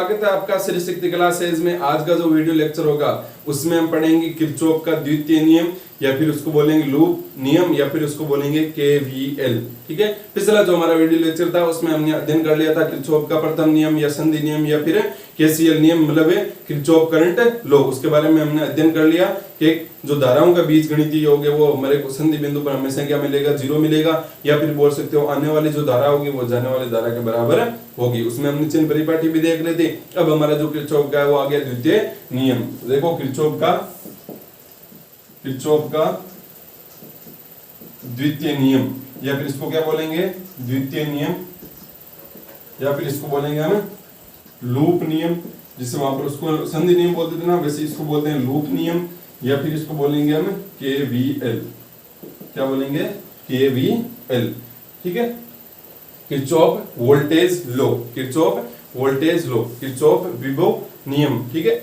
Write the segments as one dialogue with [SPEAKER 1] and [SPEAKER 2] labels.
[SPEAKER 1] स्वागत है आपका श्री शक्ति क्लासेज में। आज का जो वीडियो लेक्चर होगा उसमें हम पढ़ेंगे किरचॉफ का द्वितीय नियम, या फिर उसको बोलेंगे लूप नियम, या फिर उसको बोलेंगे केवीएल। ठीक है, पिछला जो हमारा वीडियो लेक्चर था उसमें हमने अध्ययन कर लिया था किरचॉफ का प्रथम नियम या संधि नियम या फिर केसीएल नियम, मतलब किरचॉफ करंट लॉ। उसके बारे में हमने अध्ययन कर लिया कि जो धाराओं का बीज गणितीय योग है वो हमारे को संधि बिंदु पर हमेशा क्या मिलेगा, जीरो मिलेगा, या फिर बोल सकते हो आने वाली जो धारा होगी वो जाने वाली धारा के बराबर होगी। उसमें हमने चिन्ह परिपाटी भी देख लेते। अब हमारा जो किरचॉफ का है वो आ गया द्वितीय नियम। देखो किरचॉफ का द्वितीय नियम, या फिर इसको क्या बोलेंगे, द्वितीय नियम, या फिर इसको बोलेंगे हम लूप नियम। जिससे वहां पर उसको संधि नियम बोलते थे ना, वैसे इसको बोलते हैं लूप नियम, या फिर इसको बोलेंगे हम केवीएल। क्या बोलेंगे, केवीएल। ठीक है, Kirchhoff voltage law, Kirchhoff voltage law, Kirchhoff विभव नियम। ठीक है,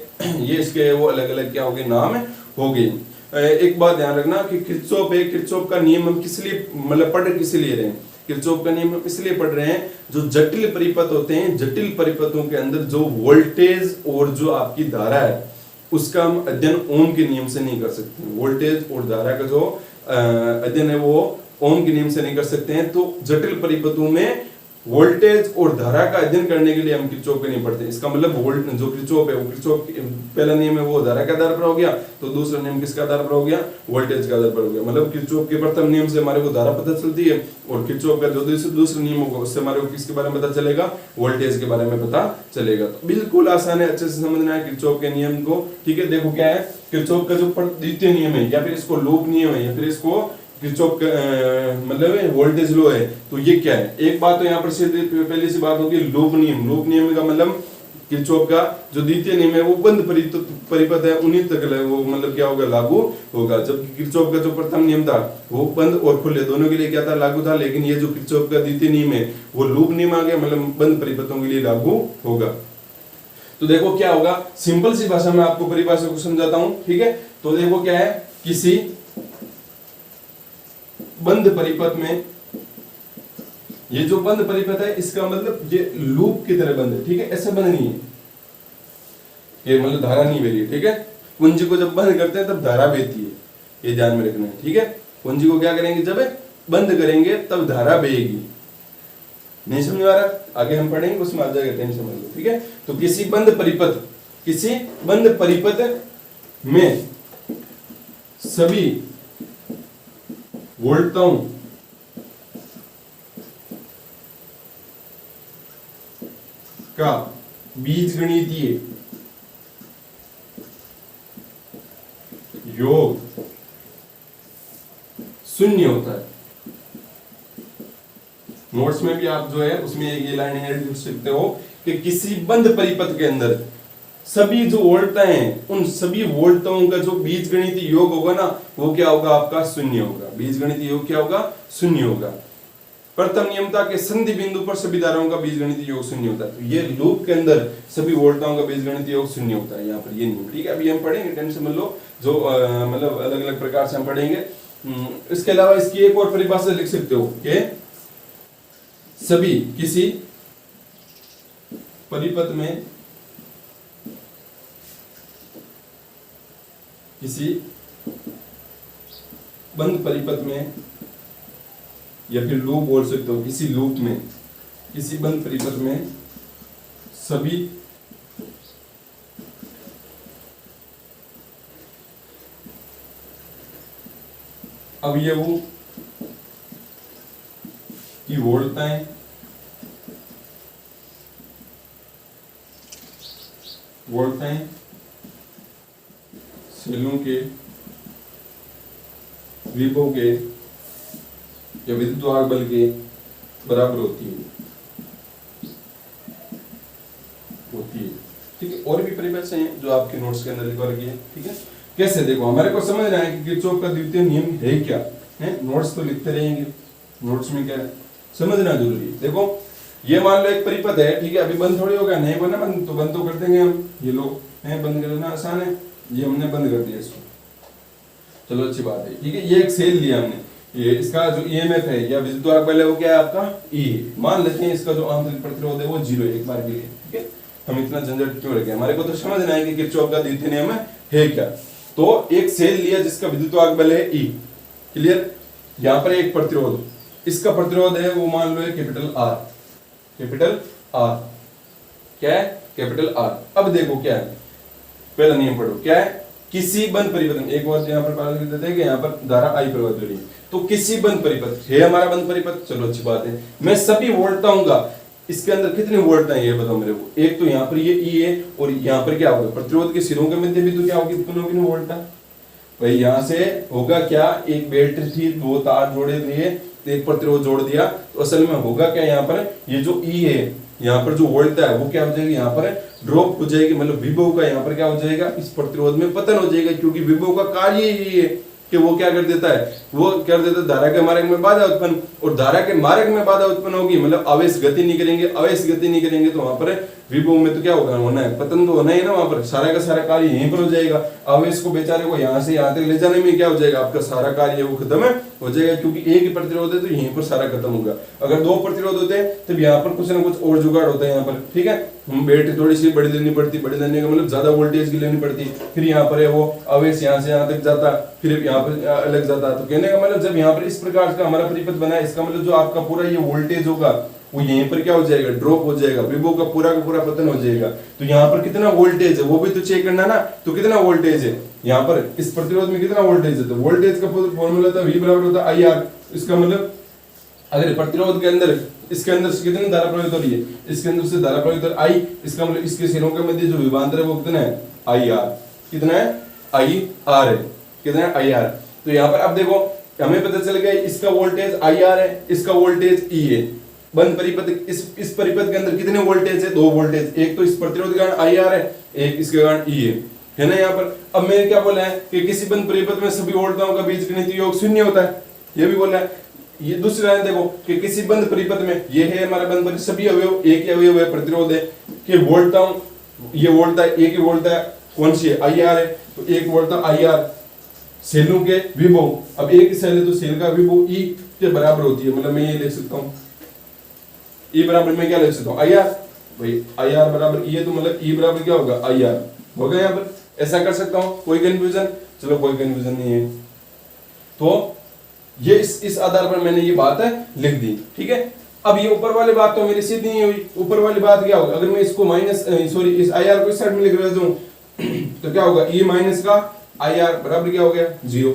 [SPEAKER 1] ये इसके वो अलग अलग क्या हो गए, नाम हो गए। एक बात ध्यान रखना कि किरचॉफ है, किरचॉफ का नियम हम किस लिए मतलब पढ़ किस लिए रहे हैं, किरचॉफ का नियम हम इसलिए पढ़ रहे हैं, जो जटिल परिपथ होते हैं, जटिल परिपथों के अंदर जो वोल्टेज और जो आपकी धारा है उसका हम अध्ययन ओम के नियम से नहीं कर सकते। वोल्टेज और धारा का जो अध्ययन है वो ओम के नियम से नहीं कर सकते हैं। तो जटिल परिपथों में वोल्टेज और धारा का अध्ययन करने के लिए हम किरचॉफ के नहीं पढ़ते। इसका मतलब जो किरचॉफ है वो किरचॉफ पहला नियम है वो धारा के आधार पर हो गया, तो दूसरा नियम किसके आधार पर हो गया, वोल्टेज के आधार पर हो गया। मतलब किरचॉफ के प्रथम नियम से हमारे को धारा पता चलती है, और किरचॉफ का जो दूसरा नियम होगा उससे हमारे को किसके बारे में पता चलेगा, वोल्टेज के बारे में पता चलेगा। तो बिल्कुल आसान है, अच्छे से समझना है किरचॉफ के नियम को। ठीक है, देखो क्या है किरचॉफ का जो द्वितीय नियम है, या फिर इसको लूप नियम है, या फिर इसको किरचॉफ मतलब वोल्टेज लॉ है। तो ये क्या है, एक बात तो यहाँ पर पहली सी बात होगी लूप नियम। लूप नियम का मतलब किरचॉफ का जो द्वितीय नियम है वो बंद परिपथ है उन्हीं तक वो मतलब क्या होगा, लागू होगा। जबकि किरचॉफ का जो प्रथम नियम था वो बंद और खुले दोनों के लिए क्या था, लागू था। लेकिन ये जो किरचॉफ का द्वितीय नियम है वो लूप नियम आ गया, मतलब बंद परिपथों के लिए लागू होगा। तो देखो क्या होगा, सिंपल सी भाषा में आपको परिभाषा को समझाता हूं। ठीक है, तो देखो क्या है, किसी बंद परिपथ में, ये जो बंद परिपथ है इसका मतलब ये लूप की तरह बंद है। ठीक है, ऐसा बंद नहीं है, ये मतलब धारा नहीं बह रही है। ठीक है, कुंजी को जब बंद करते हैं तब धारा बहती है, ये ध्यान में रखना है। ठीक है, कुंजी को क्या करेंगे, जब बंद करेंगे तब धारा बहेगी। नहीं समझ आ रहा, आगे हम पढ़ेंगे उसमें आ जाएगा, टेंशन मत लो। ठीक है, तो किसी बंद परिपथ में सभी वोल्टों का बीजगणितीय योग शून्य होता है। नोट्स में भी आप जो है उसमें ये लाइन ऐड कर सकते हो कि किसी बंद परिपथ के अंदर सभी जो वोल्टें हैं उन सभी वोल्टों का जो बीजगणितीय योग होगा ना वो क्या होगा, आपका शून्य होगा। बीजगणितीय योग क्या होगा, शून्य होगा। प्रथम नियम था कि संधि बिंदु पर सभी धाराओं का बीजगणितीय योग शून्य होता है। तो ये लूप के अंदर सभी वोल्टों का बीजगणितीय योग शून्य होता है, यहाँ पर ये नियम। ठीक है, अभी हम पढ़ेंगे, टेंशन मत लो, जो मतलब अलग अलग प्रकार से हम पढ़ेंगे। इसके अलावा इसकी एक और परिभाषा लिख सकते हो कि सभी किसी परिपथ में, किसी बंद परिपथ में, या फिर लूप बोल सकते हो, किसी लूप में, किसी बंद परिपथ में सभी अवयवों की वोल्टें सेलों के विभव के या विद्युत बल के बराबर होती है। ठीक है, और भी परिभाषा है जो आपके नोट्स के अंदर लिखवा रखी है। ठीक है, कैसे, देखो हमारे को समझना है कि किरचॉफ का द्वितीय नियम है क्या है। नोट्स तो लिखते रहेंगे, नोट्स में क्या है समझना जरूरी है। देखो ये मान लो एक परिपथ है, ठीक है, अभी बंद थोड़ी होगा, नहीं बना बंद तो बंद तो कर देंगे हम। ये लो है, बंद करना आसान है, ये हमने बंद कर दिया इसको, चलो अच्छी बात है। ठीक है, ये एक सेल लिया हमने, ये इसका जो ईएमएफ है या विद्युत बल है वो क्या है आपका ई। मान लेते हैं इसका जो आंतरिक प्रतिरोध है वो 0 एक बार के लिए। ठीक है, हम इतना झंझट क्यों रखे, हमारे को तो समझना है कि किरचॉफ का द्वितीय नियम है क्या। तो एक सेल लिया जिसका विद्युत बल है E, क्लियर। यहाँ पर एक प्रतिरोध, इसका प्रतिरोध है वो मान लो है कैपिटल R, कैपिटल R क्या है, कैपिटल R। अब देखो क्या है, पहला नियम पढ़ो क्या है, किसी बंद परिपथ में, एक बार यहाँ पर पालन कर देते हैं कि यहाँ पर धारा I प्रवाहित हो रही है, तो किसी बंद परिपथ है हमारा बंद परिपथ, चलो अच्छी बात है। मैं सभी वोल्टाऊंगा, इसके अंदर कितने वोल्ट है ये बताओ मेरे को। एक तो यहाँ पर ये E है और यहाँ पर क्या होगा, प्रतिरोध के सिरों के मध्य भी तो क्या होगी, उत्पन्न होगी वोल्टा। भाई यहाँ से होगा क्या, एक बैटरी थी, दो तार जोड़े दिए, एक प्रतिरोध जोड़ दिया, तो असल में होगा क्या, यहाँ पर ये जो E है, यहाँ पर जो वोल्ट है वो क्या हो जाएगी, यहाँ पर ड्रॉप हो जाएगी, मतलब विभव का यहाँ पर क्या हो जाएगा, इस प्रतिरोध में पतन हो जाएगा, क्योंकि विभव का कार्य ही है कि वो क्या कर देता है, वो कर देता है धारा के मार्ग में बाधा उत्पन्न, और धारा के मार्ग में बाधा उत्पन्न होगी मतलब आवेश गति नहीं करेंगे, आवेश गति नहीं करेंगे तो वहां पर विभव में तो क्या होगा, होना है पतन, तो होना ही ना, वहां पर सारा का सारा कार्य यहीं पर हो जाएगा। आवेश को बेचारे को यहाँ से यहाँ तक ले जाने में क्या हो जाएगा, आपका सारा कार्य वो खत्म हो जाएगा, क्योंकि एक ही प्रतिरोध है तो यहीं पर सारा खत्म होगा। अगर दो प्रतिरोध होते हैं तब यहाँ पर कुछ ना कुछ और जुगाड़ होता है यहाँ पर, ठीक है। हम बैटरी थोड़ी सी बड़ी लेनी पड़ती, बड़ी लेने का मतलब ज्यादा वोल्टेज की लेनी पड़ती, फिर यहाँ पर है वो आवेश यहाँ से यहाँ तक जाता, फिर यहाँ पर अलग जाता। तो कहने का मतलब जब यहाँ पर इस प्रकार का हमारा परिपथ बना है, इसका मतलब जो आपका पूरा ये वोल्टेज होगा वो यहीं पर क्या हो जाएगा, ड्रॉप हो जाएगा, विभव का पूरा पतन हो जाएगा। तो यहाँ पर कितना वोल्टेज है वो भी तो चेक करना ना, तो कितना वोल्टेज है यहाँ पर इस प्रतिरोध में, कितना वोल्टेज है, तो वोल्टेज का फॉर्मूला था V बराबर होता है IR। इसका मतलब अगर प्रतिरोध के अंदर, इसके अंदर से कितनी धारा प्रवाहित हो रही है, इसके अंदर से धारा प्रवाहित हो रही है I, इसका मतलब इसके सिरों के मध्य जो विभवांतर है वो कितना है, IR, कितना है, IR है, कितना है, IR। तो यहाँ पर अब देखो हमें पता चल गया इसका वोल्टेज IR है, इसका वोल्टेज E है। बंद परिपथ, इस परिपथ के अंदर कितने वोल्टेज है, दो वोल्टेज, एक तो इस प्रतिरोध के कारण IR है, एक इसके कारण E है ना यहाँ पर। अब मैंने क्या बोला है कि किसी बंद परिपथ में सभी वोल्टताओं का बीजगणितीय योग शून्य होता है, ये भी बोला है। ये दूसरी लाइन देखो कि किसी बंद परिपथ में, ये है हमारा बंद परिपथ, सभी अवयव एक ही अवयव है, प्रतिरोध है कि वोल्टताओं, ये वोल्टता है, एक ही वोल्टता है, कौन सी है, IR है, तो एक वोल्टता IR, सेलों के विभव, अब एक सेल है तो सेल का विभव E के बराबर होती है, मतलब मैं ये लिख सकता हूँ E बराबर में क्या लिख सकता हूँ, IR, भाई IR बराबर E है तो मतलब E बराबर क्या होगा, IR होगा। यहाँ पर ऐसा कर सकता हूँ, कोई कंफ्यूजन, चलो कोई कंफ्यूजन नहीं है। तो ये इस आधार पर मैंने ये बात लिख दी, ठीक है। अब ये ऊपर वाली बात तो मेरी सीधी नहीं हुई, ऊपर वाली बात क्या होगा, अगर मैं इसको माइनस सॉरी इस IR को इस साइड में लिख रहा हूँ तो क्या होगा, E माइनस का IR बराबर क्या हो गया, 0।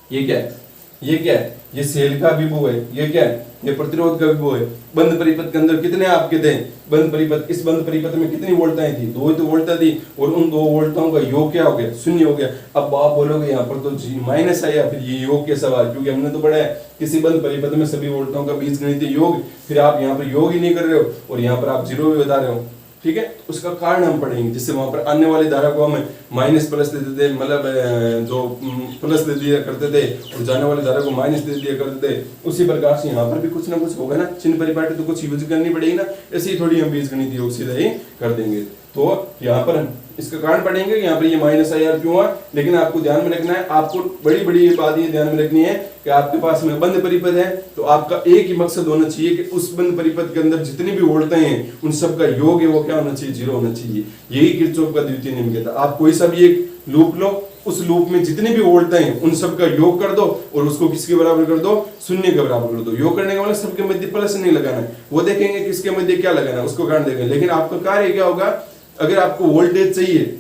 [SPEAKER 1] ये क्या है, ये क्या है, ये सेल का विभव है, ये क्या है, ये प्रतिरोध का विभव है। बंद परिपथ के अंदर कितने आपके थे, बंद परिपथ, इस बंद परिपथ में कितनी वोल्टताएं थी, दो ही तो वोल्टता थी, और उन दो वोल्टताओं का योग क्या हो गया, शून्य हो गया। अब आप बोलोगे यहाँ पर तो जी माइनस आया, फिर ये योग के सवाल, क्योंकि हमने तो पढ़ा है किसी बंद परिपथ में सभी वोल्टताओं का बीजगणितीय योग, फिर आप यहाँ पर योग ही नहीं कर रहे हो और यहाँ पर आप 0 भी बता रहे हो, ठीक है। उसका कारण हम पढ़ेंगे, जिससे वहां पर आने वाली धारा को हम माइनस प्लस दे देते, मतलब जो प्लस दे दिया करते थे और जाने वाली धारा को माइनस दे दिया करते थे, उसी प्रकार से यहाँ पर भी कुछ ना कुछ होगा ना, चिन्ह परिपाटी तो कुछ यूज करनी पड़ेगी ना, ऐसे ही थोड़ी हम बीजगणित योग सीधा ही कर देंगे। तो यहाँ पर इसका कारण पढ़ेंगे यहाँ पर ये माइनस IR क्यों हुआ, लेकिन आपको ध्यान में रखना है, आपको बड़ी बड़ी बात ये ध्यान में रखनी है कि आपके पास में बंद परिपथ है तो आपका एक ही मकसद होना चाहिए कि उस बंद परिपथ के अंदर जितनी भी वोल्टेज हैं उन सब का योग है वो क्या होना चाहिए, 0 होना चाहिए। यही किरचॉफ का द्वितीय नियम कहता है। आप कोई सा भी एक लूप लो, उस लूप में जितनी भी वोल्टेज हैं उन सब का योग कर दो और उसको किसके बराबर कर दो, 0 के बराबर कर दो। योग करने का मतलब सबके मध्य प्लस नहीं लगाना है, वो देखेंगे किसके मध्य क्या लगाना है उसको कारण देखेंगे। लेकिन आपका कार्य क्या होगा, अगर आपको वोल्टेज चाहिए,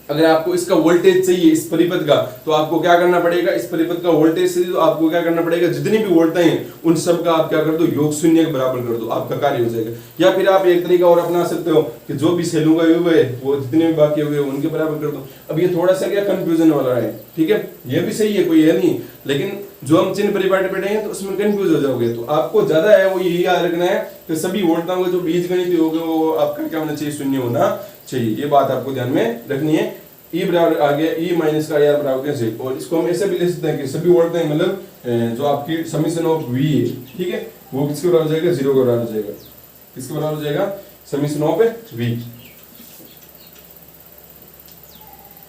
[SPEAKER 1] अगर आपको इसका वोल्टेज चाहिए इस परिपथ का, तो आपको क्या करना पड़ेगा, इस परिपथ का वोल्टेज चाहिए तो आपको क्या करना पड़ेगा, जितनी भी वोल्टेज हैं उन सब का आप क्या कर दो, योग 0 के बराबर कर दो, आपका कार्य हो जाएगा। या फिर आप एक तरीका और अपना सकते हो कि जो भी सेलों का विभव है वो जितने भी बाकी हुए उनके बराबर कर दो। अब ये थोड़ा सा क्या कंफ्यूजन वाला है, ठीक है, ये भी सही है, कोई है नहीं, लेकिन जो हम चिन्ह परिपाटी पढ़ेंगे तो उसमें कंफ्यूज हो जाओगे। तो आपको ज्यादा है वो यही याद रखना है कि सभी वोल्टताओं का जो बीजगणित योग है वो आपका क्या होना चाहिए, 0 होना चाहिए। ये बात आपको ध्यान में रखनी है। E बराबर आ गया, E माइनस का IR बराबर क्या, 0। और इसको हम ऐसे भी लिख सकते हैं कि सभी वोल्टेज मतलब जो आपकी समीशन ऑफ V है, ठीक है, वो किसके बराबर हो जाएगा, 0 के बराबर हो जाएगा। किसके बराबर हो जाएगा, समीशन ऑफ V,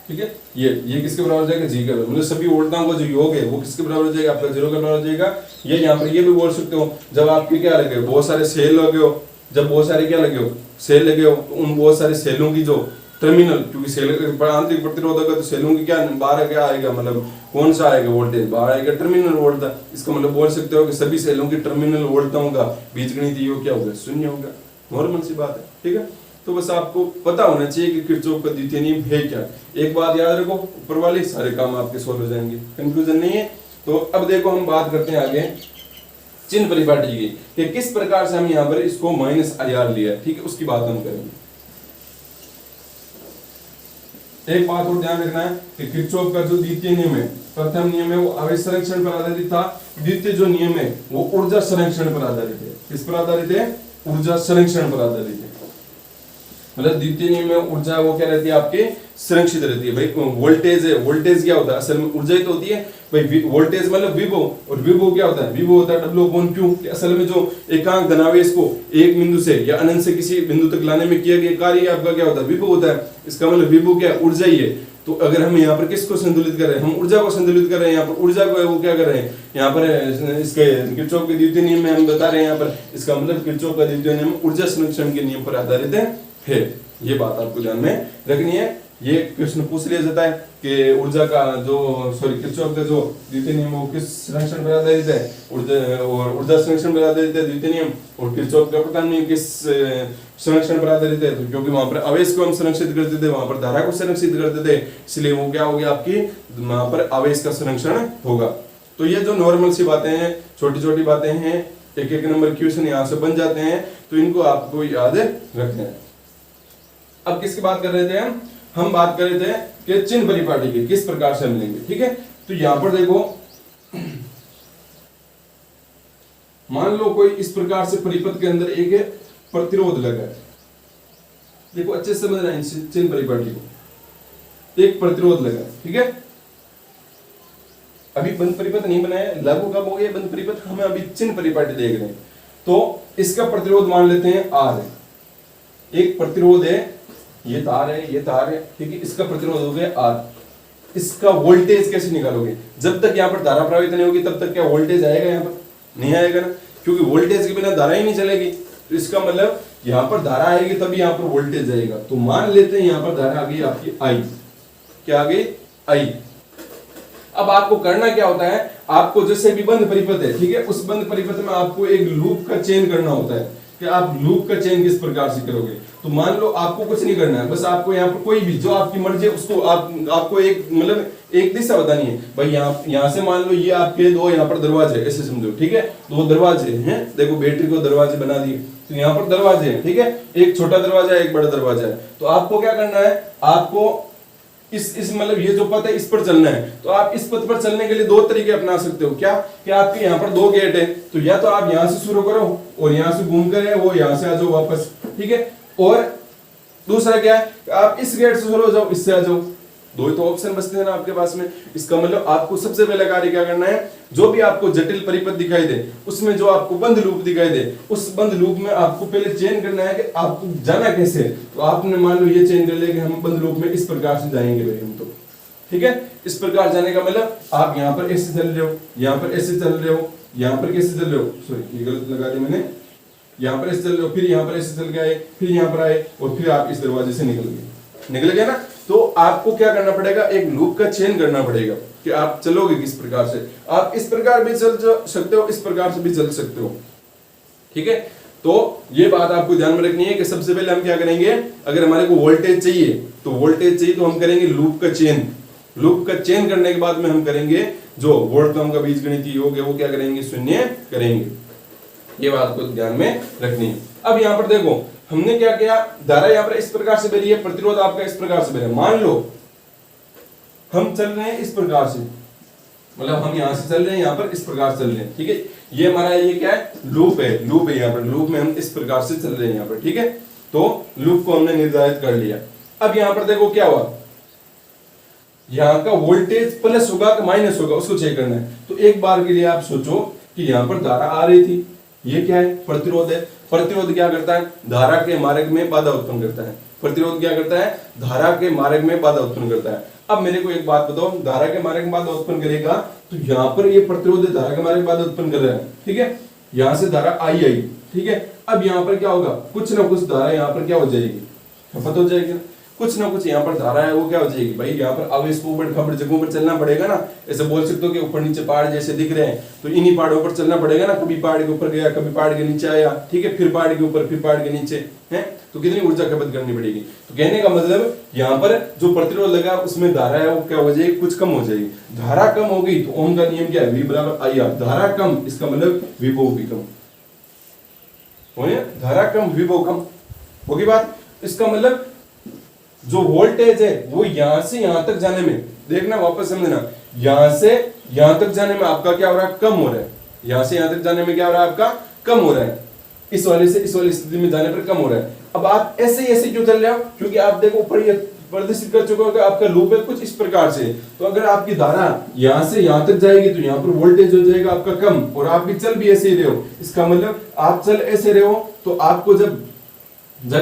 [SPEAKER 1] ठीक है। ये किसके बराबर हो जाएगा, G के बराबर, मतलब सभी वोल्टताओं का जो योग है वो किसके बराबर हो जाएगा, आपका 0 के बराबर हो जाएगा। ये यहाँ पर ये भी बोल सकते हो, जब आपके क्या लगे बहुत सारे सेल लगे हो, जब बहुत सारे क्या लगे हो, सेल लगे हो, तो उन बहुत सारे सेलों की जो टर्मिनल, क्योंकि सेल आंतरिक प्रतिरोध होगा तो सेलों की क्या बाहर क्या आएगा, मतलब कौन सा आएगा वोल्टेज, बाहर आएगा टर्मिनल वोल्टता। इसका मतलब बोल सकते हो कि सभी सेलों की टर्मिनल वोल्टताओं का बीजगणितीय योग क्या होगा, शून्य होगा। नॉर्मल सी बात है, ठीक है। तो बस आपको पता होना चाहिए कि किरचॉफ का द्वितीय नियम है क्या। एक बात याद रखो, ऊपर वाले सारे काम आपके सॉल्व हो जाएंगे, कंफ्यूजन नहीं है। तो अब देखो हम बात करते हैं आगे चिन्ह परिपाटी की, कि किस प्रकार से हम यहाँ पर इसको माइनस IR लिया, ठीक है, उसकी बात हम करेंगे। एक बात और ध्यान रखना है कि किरचॉफ का जो द्वितीय नियम है, प्रथम नियम है वो आवेश संरक्षण पर आधारित था, द्वितीय जो नियम है वो ऊर्जा संरक्षण पर आधारित है। किस पर आधारित है, ऊर्जा संरक्षण पर आधारित है। मतलब द्वितीय नियम में ऊर्जा वो क्या रहती है आपके, संरक्षित रहती है। भाई वोल्टेज है, वोल्टेज क्या होता है, असल में ऊर्जा ही तो होती है भाई। वोल्टेज मतलब विभव, और विभव क्या होता है, विभव होता है W/Q। असल में जो एकांक धनावेश को एक बिंदु से या अनंत से किसी बिंदु तक लाने में किया गया कार्य आपका क्या होता है, विभव होता है। इसका मतलब विभव क्या, ऊर्जा ही है। तो अगर हम यहाँ पर किसको संतुलित कर रहे हैं, हम ऊर्जा को संतुलित कर रहे हैं। यहाँ पर ऊर्जा को वो क्या कर रहे हैं, यहाँ पर इसके किरचॉफ के द्वितीय नियम में हम बता रहे हैं यहाँ पर, इसका मतलब किरचॉफ का द्वितीय नियम ऊर्जा संरक्षण के नियम पर आधारित है। ये बात आपको ध्यान में रखनी है। ये प्रश्न पूछ लिया जाता है कि ऊर्जा का जो किरचॉफ का जो द्वितीय नियम वो किस संरक्षण पर आधारित है, ऊर्जा संरक्षण पर आधारित है द्वितीय नियम, और किरचॉफ का प्रथम नियम किस संरक्षण पर आधारित है। तो क्योंकि वहां पर आवेश को हम संरक्षित करते थे, वहां पर धारा को संरक्षित करते थे, इसलिए वो क्या हो गया आपकी, वहां पर आवेश का संरक्षण होगा। तो ये जो नॉर्मल सी बातें हैं, छोटी छोटी बातें हैं, एक एक नंबर क्वेश्चन यहाँ से बन जाते हैं, तो इनको आपको याद रखना है। अब किसकी बात कर रहे थे हम बात कर रहे थे कि चिन्ह परिपाटी के किस प्रकार से हम लेंगे, ठीक है। तो यहां पर देखो, मान लो कोई इस प्रकार से परिपथ के अंदर एक प्रतिरोध लगा है, देखो अच्छे से समझना है चिन्ह परिपाटी को। एक प्रतिरोध लगा, ठीक है। अभी बंद परिपथ नहीं बनाया, लागू कब हो गया बंद परिपथ, हमें अभी चिन्ह परिपाटी देख रहे हैं। तो इसका प्रतिरोध मान लेते हैं R है, एक प्रतिरोध है, ये तार है, ये तार है, ठीक है। इसका प्रतिरोध हो गया R। इसका वोल्टेज कैसे निकालोगे, जब तक यहाँ पर धारा प्रवाहित नहीं होगी तब तक क्या वोल्टेज आएगा, यहाँ पर नहीं आएगा ना, क्योंकि वोल्टेज के बिना धारा ही नहीं चलेगी। तो इसका मतलब यहाँ पर धारा आएगी तभी यहाँ पर वोल्टेज आएगा। तो मान लेते हैं यहाँ पर धारा आ गई आपकी I, क्या आ गई I। अब आपको करना क्या होता है, आपको जैसे भी बंद परिपथ है, ठीक है, उस बंद परिपथ में आपको एक लूप का चयन करना होता है कि आप लूप का चयन किस प्रकार से करोगे। तो मान लो आपको कुछ नहीं करना है, बस आपको यहाँ पर कोई भी जो आपकी मर्जी है उसको आपको एक मतलब एक दिशा बतानी है। भाई यहाँ से मान लो ये आपके दो यहाँ पर दरवाजे, ऐसे समझो, ठीक है, दो दरवाजे हैं, देखो बैटरी को दरवाजे बना दिए, तो यहाँ पर दरवाजे हैं, ठीक है, एक छोटा दरवाजा है, एक बड़ा दरवाजा है। तो आपको क्या करना है, आपको इस मतलब ये जो पथ है इस पर चलना है। तो आप इस पथ पर चलने के लिए दो तरीके अपना सकते हो। क्या कि आपके यहाँ पर दो गेट है, तो या तो आप यहाँ से शुरू करो और यहाँ से घूम कर वो यहाँ से आ जाओ वापस, ठीक है। और दूसरा क्या है, आप इस गेट से शुरू हो जाओ, इससे आ जाओ। दो ही तो ऑप्शन बचते हैं ना आपके पास में। इसका मतलब आपको सबसे पहले कार्य क्या करना है, जो भी आपको जटिल परिपथ दिखाई दे उसमें जो आपको बंद लूप दिखाई दे, उस बंद लूप में आपको पहले चयन करना है कि आपको जाना कैसे है। तो आपने मान लो ये चयन कर लिया कि हम बंद लूप में इस प्रकार से जाएंगे भाई हम, तो ठीक है। इस प्रकार जाने का मतलब आप यहाँ पर ऐसे चल रहे हो, यहाँ पर ऐसे चल रहे हो, यहाँ पर कैसे चल रहे हो, सॉरी ये गलत लगा दी मैंने, यहाँ पर ऐसे चल रहे हो, फिर यहाँ पर ऐसे चल के आए, फिर यहाँ पर आए और फिर आप इस दरवाजे से निकल गए ना। तो आपको क्या करना पड़ेगा, एक लूप का चयन करना पड़ेगा कि आप चलोगे किस प्रकार से। आप इस प्रकार भी चल सकते हो, इस प्रकार से भी चल सकते हो, ठीक है। तो ये बात आपको ध्यान में रखनी है कि सबसे पहले हम क्या करेंगे, अगर हमारे को वोल्टेज चाहिए तो हम करेंगे लूप का चयन। लूप का चयन करने के बाद में हम करेंगे जो वोल्टम का बीजगणितीय योग है वो क्या करेंगे, शून्य करेंगे। ये बात को ध्यान में रखनी है। अब यहाँ पर देखो हमने क्या किया, धारा यहाँ पर इस प्रकार से बह रही है, प्रतिरोध आपका इस प्रकार से बह रहा है। मान लो हम चल रहे हैं इस प्रकार से, मतलब हम यहाँ से चल रहे हैं, यहाँ पर इस प्रकार चल रहे हैं, ठीक है। ये हमारा ये क्या है, लूप है यहाँ पर, लूप में हम इस प्रकार से चल रहे हैं यहाँ पर, ठीक है। तो लूप को हमने निर्धारित कर लिया। अब यहाँ पर देखो क्या हुआ, यहाँ का वोल्टेज प्लस होगा कि माइनस होगा उसको चेक करना है। तो एक बार के लिए आप सोचो कि यहाँ पर धारा आ रही थी, ये क्या है, प्रतिरोध है। प्रतिरोध क्या करता है, धारा के मार्ग में बाधा उत्पन्न करता है। प्रतिरोध क्या करता है, धारा के मार्ग में बाधा उत्पन्न करता है। अब मेरे को एक बात बताओ, धारा के मार्ग में बाधा उत्पन्न करेगा तो यहाँ पर ये प्रतिरोध धारा के मार्ग में बाधा उत्पन्न कर रहा है, ठीक है। यहां से धारा आई आई, ठीक है। अब यहां पर क्या होगा, कुछ ना कुछ धारा यहां पर क्या हो जाएगी, खपत हो जाएगी। कुछ ना कुछ यहाँ पर धारा है वो क्या हो जाएगी भाई, यहाँ पर अब इसको ऊपर खबर जगहों पर चलना पड़ेगा ना। ऐसे बोल सकते हो कि ऊपर नीचे पहाड़ जैसे दिख रहे हैं, तो इन्हीं पहाड़ों पर चलना पड़ेगा ना। कभी पहाड़ के ऊपर गया, कभी पहाड़ के नीचे आया, ठीक है, फिर पहाड़ के ऊपर, फिर पहाड़ के नीचे है, तो कितनी ऊर्जा खपत करनी पड़ेगी। तो कहने का मतलब यहाँ पर जो प्रतिरोध लगा उसमें धारा है वो क्या हो जाएगी, कुछ कम हो जाएगी। धारा कम होगी तो ओम का नियम क्या है, V बराबर I R। धारा कम इसका मतलब विभव भी कम हो, धारा कम विभव कम होगी बात। इसका मतलब जो वोल्टेज है वो यहां से यहां तक जाने में, देखना वापस समझना, यहां से यहां तक जाने में आपका क्या हो रहा है, कम हो रहा है। यहां से यहां तक जाने में क्या हो रहा है, आपका कम हो रहा है। इस वाले से इस वाली स्थिति में जाने पर कम हो रहा है। अब आप ऐसे ऐसे क्यों चल रहे हो, क्योंकि आप देखो ऊपर ये प्रदर्शित कर चुके हो कि आपका लूप है कुछ इस प्रकार से। तो अगर आपकी धारा यहां से यहां तक जाएगी तो यहां पर वोल्टेज हो जाएगा आपका कम, और आप भी चल भी ऐसे ही रहे हो। इसका मतलब आप चल ऐसे रहे हो तो आपको जब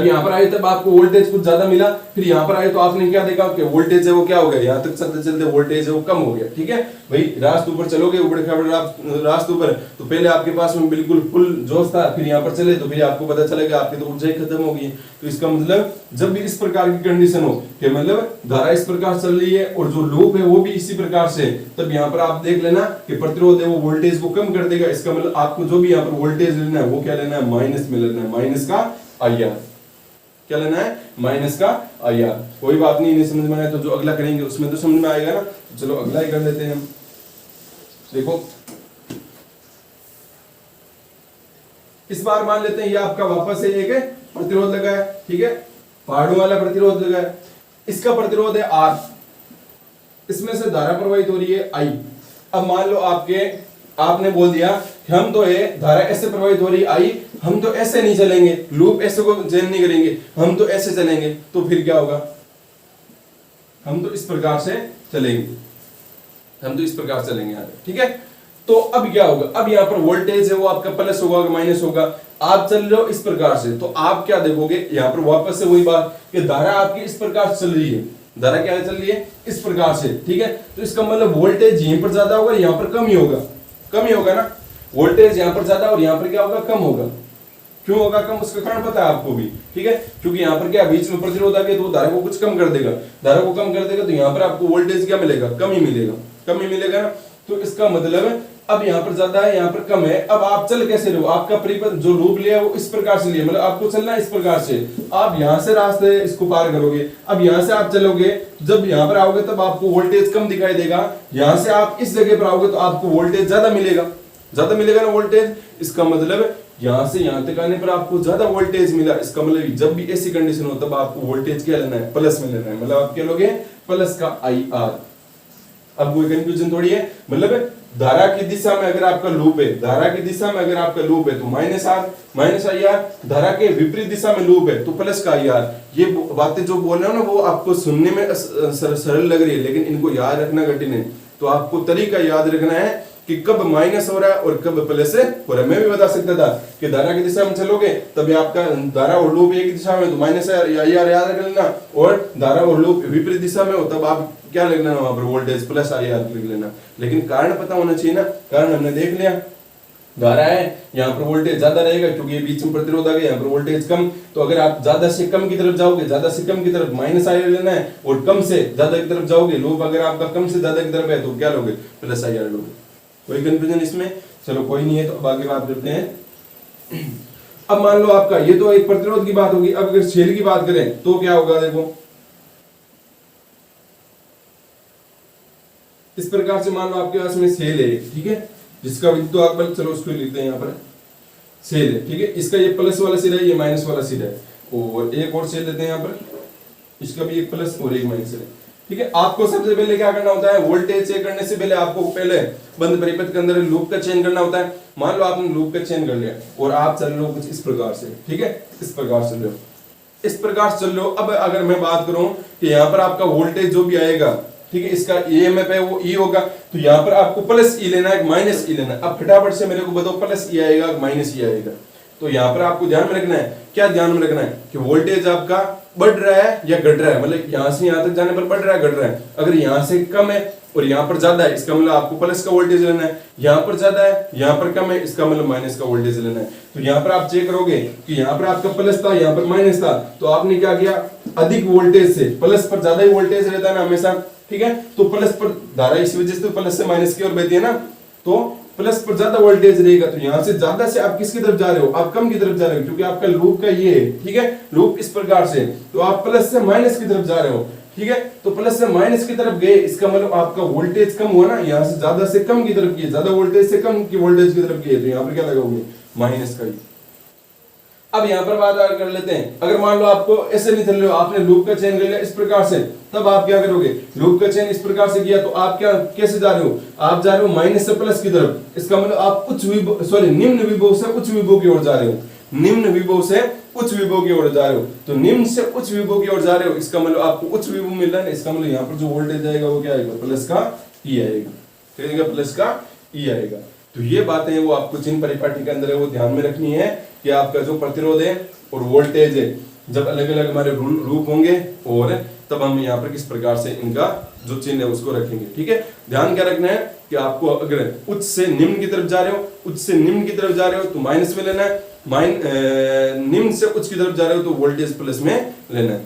[SPEAKER 1] यहाँ पर आए तब आपको वोल्टेज कुछ ज्यादा मिला, फिर यहाँ पर आए तो आपने क्या देखा कि वोल्टेज है वो क्या हो गया, यहाँ तक चलते चलते वोल्टेज है वो कम हो गया, ठीक है भाई। रास्ते ऊपर चलोगे, ऊपर रास्ते ऊपर, तो पहले आपके पास में बिल्कुल फुल जोश था, फिर यहाँ पर चले तो फिर आपको पता चलेगा आपकी तो ऊर्जा ही खत्म हो गई। तो इसका मतलब जब भी इस प्रकार की कंडीशन हो कि मतलब धारा इस प्रकार चल रही है और जो लूप है वो भी इसी प्रकार से, तब यहाँ पर आप देख लेना कि प्रतिरोध है वो वोल्टेज को कम कर देगा। इसका मतलब आपको जो भी यहाँ पर वोल्टेज लेना है वो क्या लेना है, माइनस में लेना है, माइनस का IR। क्या लेना है, माइनस का IR। कोई बात नहीं समझ में आया तो जो अगला करेंगे उसमें तो समझ में आएगा ना। तो चलो अगला ही कर लेते हैं हम। देखो इस बार मान लेते हैं ये आपका वापस से एक प्रतिरोध लगा है, ठीक है, पहाड़ों वाला प्रतिरोध लगा है। इसका प्रतिरोध है R, इसमें से धारा प्रवाहित हो रही है I। अब मान लो आपने बोल दिया कि हम तो ये धारा ऐसे प्रवाहित हो रही है I, हम तो ऐसे नहीं चलेंगे, लूप ऐसे को चेंज नहीं करेंगे, हम तो ऐसे चलेंगे। तो फिर क्या होगा, हम तो इस प्रकार से चलेंगे, हम तो इस प्रकार चलेंगे यहाँ, ठीक है। तो अब क्या होगा, अब यहाँ पर वोल्टेज है वो आपका प्लस होगा माइनस होगा। आप चल रहे हो इस प्रकार से, तो आप क्या देखोगे यहाँ पर वापस से वही बात कि धारा आपकी इस प्रकार से चल रही है। धारा क्या चल रही है, इस प्रकार से, ठीक है। तो इसका मतलब वोल्टेज यहीं पर ज्यादा होगा, यहाँ पर कम ही होगा, कम ही होगा ना। वोल्टेज यहाँ पर ज्यादा और यहाँ पर क्या होगा, कम होगा। क्यों होगा कम, उसका कारण पता है आपको भी, ठीक है, क्योंकि यहाँ पर क्या बीच में प्रतिरोध आ गया तो वो धारा को कुछ कम कर देगा। धारा को कम कर देगा तो यहाँ पर आपको वोल्टेज क्या मिलेगा, कम ही मिलेगा, कम ही मिलेगा ना। तो इसका मतलब अब यहाँ पर ज्यादा है, यहाँ पर कम है। अब आप चल कैसे रहे हो, आपका परिपथ जो लूप लिया वो इस प्रकार से लिया, मतलब आपको चलना इस प्रकार से। आप यहाँ से रास्ते इसको पार करोगे, अब यहाँ से आप चलोगे, जब यहाँ पर आओगे तब आपको वोल्टेज कम दिखाई देगा। यहाँ से आप इस जगह पर आओगे तो आपको वोल्टेज ज्यादा मिलेगा, ज्यादा मिलेगा ना वोल्टेज। इसका मतलब यहां से यहां तक आने पर आपको ज्यादा वोल्टेज मिला। इसका मतलब जब भी ऐसी कंडीशन हो तब आपको वोल्टेज क्या लेना है, प्लस में लेना है, मतलब आप क्या लोगे, प्लस का IR। अब कोई कंफ्यूजन थोड़ी है, मतलब धारा की दिशा में अगर आपका लूप है, धारा की दिशा में अगर आपका लूप है तो -R माइनस IR, धारा के विपरीत दिशा में लूप है तो प्लस का IR। ये बातें जो बोल रहे हो ना वो आपको सुनने में सरल लग रही है, लेकिन इनको याद रखना कठिन है। तो आपको तरीका याद रखना है कि कब माइनस हो रहा है और कब प्लस हो रहा है। मैं भी बता सकता था कि धारा की दिशा में चलोगे तब आपका धारा और लूप एक दिशा में तो माइनस IR याद रख लेना, और धारा और लूप विपरीत दिशा में हो तब आप क्या लिख लेना, वहां पर वोल्टेज प्लस IR लिख लेना। लेकिन कारण पता होना चाहिए ना, कारण हमने देख लिया, धारा है यहाँ पर वोल्टेज ज्यादा रहेगा क्योंकि ये बीच में प्रतिरोध आ गया, यहाँ पर वोल्टेज कम। तो अगर आप ज्यादा से कम की तरफ जाओगे, ज्यादा से कम की तरफ माइनस IR लेना है, और कम से ज्यादा की तरफ जाओगे, लूप अगर आपका कम से ज्यादा की तरफ है तो क्या लोगे, प्लस IR लोगे। कोई कंफ्यूजन इसमें, चलो कोई नहीं है। तो अब आगे बात करते हैं। अब मान लो आपका ये तो एक प्रतिरोध की बात होगी। अब अगर शेल की बात करें तो क्या होगा, देखो इस प्रकार से मान लो आपके पास में सेल है, ठीक है, जिसका विद्युत बल, चलो उसको लिखते हैं यहाँ पर सेल है, ठीक है। इसका ये प्लस वाला सिरा है, ये माइनस वाला सिरा है, और एक और सेल लेते हैं यहाँ पर, इसका भी एक प्लस और एक माइनस है, ठीक है। आपको सबसे पहले क्या करना होता है, वोल्टेज चेक करने से पहले आपको पहले बंद परिपथ के अंदर लूप का चयन करना होता है। मान लो आपने लूप का चयन कर लिया और आप चल रहे हो कुछ इस प्रकार से, ठीक है, इस प्रकार चल रहे हो, इस प्रकार से चल रहे हो। अब अगर मैं बात करूं कि यहाँ पर आपका वोल्टेज जो भी आएगा, ठीक है, इसका EMF है वो E होगा, तो यहाँ पर आपको प्लस E लेना है, माइनस E लेना है। अब फटाफट से मेरे को बताओ प्लस E आएगा माइनस E आएगा, तो यहाँ पर आपको ध्यान में रखना है, क्या ध्यान में रखना है कि वोल्टेज आपका बढ़ रहा है या घट रहा है, मतलब यहाँ से यहाँ तक जाने पर बढ़ रहा है घट रहा है। अगर यहाँ से कम है और यहाँ पर ज्यादा है, इसका मतलब आपको प्लस का वोल्टेज लेना है। यहाँ पर ज्यादा है, यहाँ पर कम है, इसका मतलब माइनस का वोल्टेज लेना है। तो यहाँ पर आप चेक करोगे कि यहाँ पर आपका प्लस था, यहाँ पर माइनस था, तो आपने क्या किया, अधिक वोल्टेज से, प्लस पर ज्यादा ही वोल्टेज रहता है ना हमेशा, ठीक है। तो प्लस पर धारा इस वजह से प्लस से माइनस की ओर बहती है ना, तो प्लस पर ज्यादा वोल्टेज रहेगा। तो यहां से ज्यादा से आप किसकी तरफ जा रहे हो, आप कम की तरफ जा रहे हो, क्योंकि आपका लूप का ये है, ठीक है, लूप इस प्रकार से, तो आप प्लस से माइनस की तरफ जा रहे हो, ठीक है। तो प्लस से माइनस की तरफ गए, इसका मतलब आपका वोल्टेज कम हुआ ना, यहां से ज्यादा से कम की तरफ गए, ज्यादा वोल्टेज से कम की वोल्टेज की तरफ गए, तो यहां पर क्या लगाओगे, माइनस का ही। अब यहाँ पर बात कर लेते हैं, अगर मान लो आपको ऐसे नहीं चल रहे हो, आपने लूप का चयन कर लिया इस प्रकार से, तब आप क्या करोगे, लूप का चयन इस प्रकार से किया तो आप क्या कैसे जा रहे हो, आप जा रहे हो माइनस से प्लस की तरफ। इसका मतलब आप निम्न विभव से उच्च विभव की ओर जा रहे हो, निम्न विभव से उच्च विभव की ओर जा रहे हो। तो निम्न से उच्च विभव की ओर जा रहे हो, इसका मतलब आपको उच्च विभव मिल रहा है, इसका मतलब यहाँ पर जो वोल्टेज आएगा वो क्या आएगा, प्लस का ई आएगा, प्लस का ई आएगा। तो ये बातें वो आपको जिन परिपाटी के अंदर है वो ध्यान में रखनी है कि आपका जो प्रतिरोध है और वोल्टेज है, जब अलग अलग हमारे रूप होंगे और तब हम यहाँ पर किस प्रकार से इनका जो चिन्ह है उसको रखेंगे, ठीक है। ध्यान क्या रखना है कि आपको अगर उच्च से निम्न की तरफ जा रहे हो, उच्च से निम्न की तरफ जा रहे हो तो माइनस में लेना है, निम्न से उच्च की तरफ जा रहे हो तो वोल्टेज प्लस में लेना है।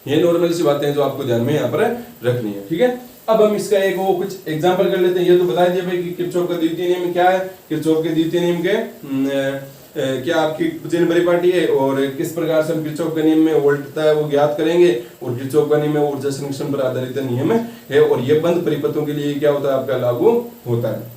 [SPEAKER 1] ये नॉर्मल सी बातें हैं जो आपको ध्यान में यहाँ पर रखनी है, ठीक है। अब हम इसका एक वो कुछ एग्जांपल कर लेते हैं। ये तो बता दिया भाई कि किरचॉफ का द्वितीय नियम क्या है, किरचॉफ के द्वितीय नियम के क्या आपकी जिन परिपाटी है और किस प्रकार से हम किरचॉफ के नियम में वोल्टता है वो ज्ञात करेंगे, और किरचॉफ का नियम ऊर्जा संरक्षण पर आधारित नियम है, और ये बंद परिपथों के लिए क्या होता है आपका लागू होता है।